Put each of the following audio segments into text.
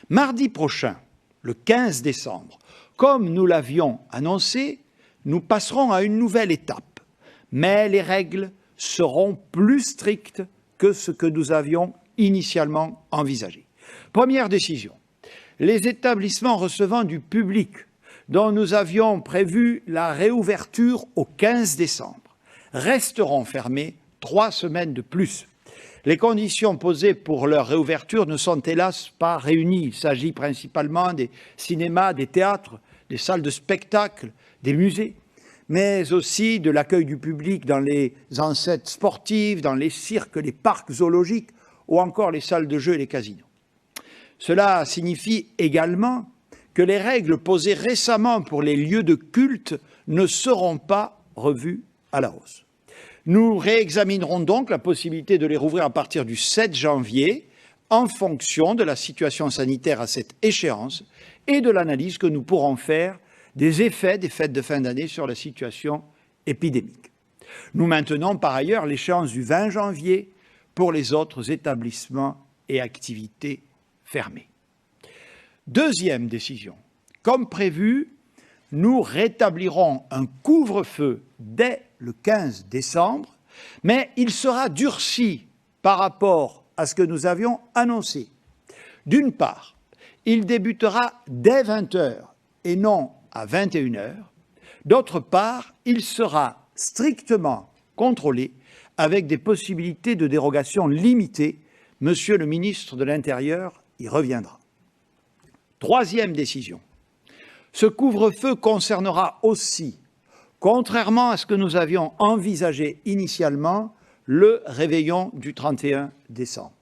Mardi prochain, le 15 décembre, comme nous l'avions annoncé, nous passerons à une nouvelle étape, mais les règles seront plus strictes que ce que nous avions initialement envisagé. Première décision, les établissements recevant du public dont nous avions prévu la réouverture au 15 décembre resteront fermés 3 semaines de plus. Les conditions posées pour leur réouverture ne sont hélas pas réunies. Il s'agit principalement des cinémas, des théâtres, des salles de spectacle, des musées, mais aussi de l'accueil du public dans les enceintes sportives, dans les cirques, les parcs zoologiques ou encore les salles de jeux et les casinos. Cela signifie également que les règles posées récemment pour les lieux de culte ne seront pas revues à la hausse. Nous réexaminerons donc la possibilité de les rouvrir à partir du 7 janvier en fonction de la situation sanitaire à cette échéance et de l'analyse que nous pourrons faire des effets des fêtes de fin d'année sur la situation épidémique. Nous maintenons par ailleurs l'échéance du 20 janvier pour les autres établissements et activités fermés. Deuxième décision, comme prévu, nous rétablirons un couvre-feu dès le 15 décembre, mais il sera durci par rapport à ce que nous avions annoncé. D'une part, il débutera dès 20 h et non à 21 h. D'autre part, il sera strictement contrôlé avec des possibilités de dérogation limitées. Monsieur le ministre de l'Intérieur y reviendra. Troisième décision. Ce couvre-feu concernera aussi, contrairement à ce que nous avions envisagé initialement, le réveillon du 31 décembre.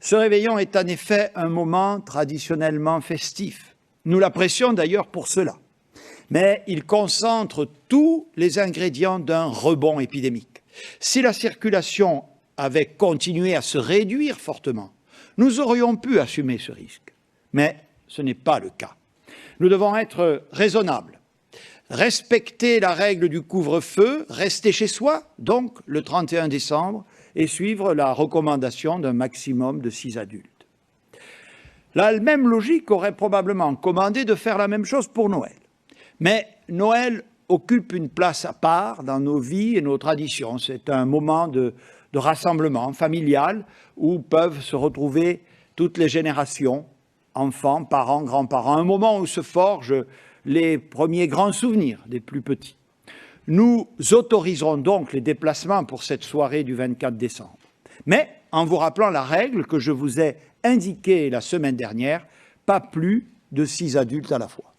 Ce réveillon est en effet un moment traditionnellement festif. Nous l'apprécions d'ailleurs pour cela. Mais il concentre tous les ingrédients d'un rebond épidémique. Si la circulation avait continué à se réduire fortement, nous aurions pu assumer ce risque. Mais ce n'est pas le cas. Nous devons être raisonnables, respecter la règle du couvre-feu, rester chez soi, donc le 31 décembre, et suivre la recommandation d'un maximum de 6 adultes. La même logique aurait probablement commandé de faire la même chose pour Noël. Mais Noël occupe une place à part dans nos vies et nos traditions. C'est un moment de rassemblement familial où peuvent se retrouver toutes les générations, enfants, parents, grands-parents, un moment où se forgent les premiers grands souvenirs des plus petits. Nous autoriserons donc les déplacements pour cette soirée du 24 décembre. Mais en vous rappelant la règle que je vous ai indiquée la semaine dernière, pas plus de 6 adultes à la fois.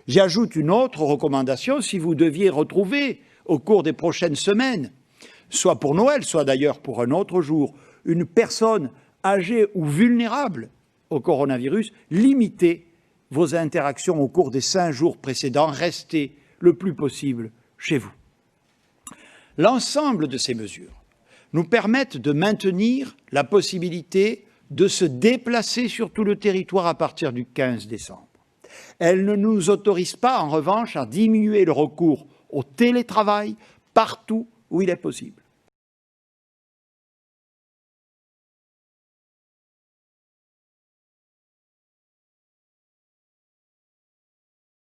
J'ajoute une autre recommandation, si vous deviez retrouver au cours des prochaines semaines, soit pour Noël, soit d'ailleurs pour un autre jour, une personne âgée ou vulnérable au coronavirus, limitez vos interactions au cours des 5 jours précédents, restez le plus possible chez vous. L'ensemble de ces mesures nous permettent de maintenir la possibilité de se déplacer sur tout le territoire à partir du 15 décembre. Elles ne nous autorisent pas, en revanche, à diminuer le recours au télétravail partout où il est possible.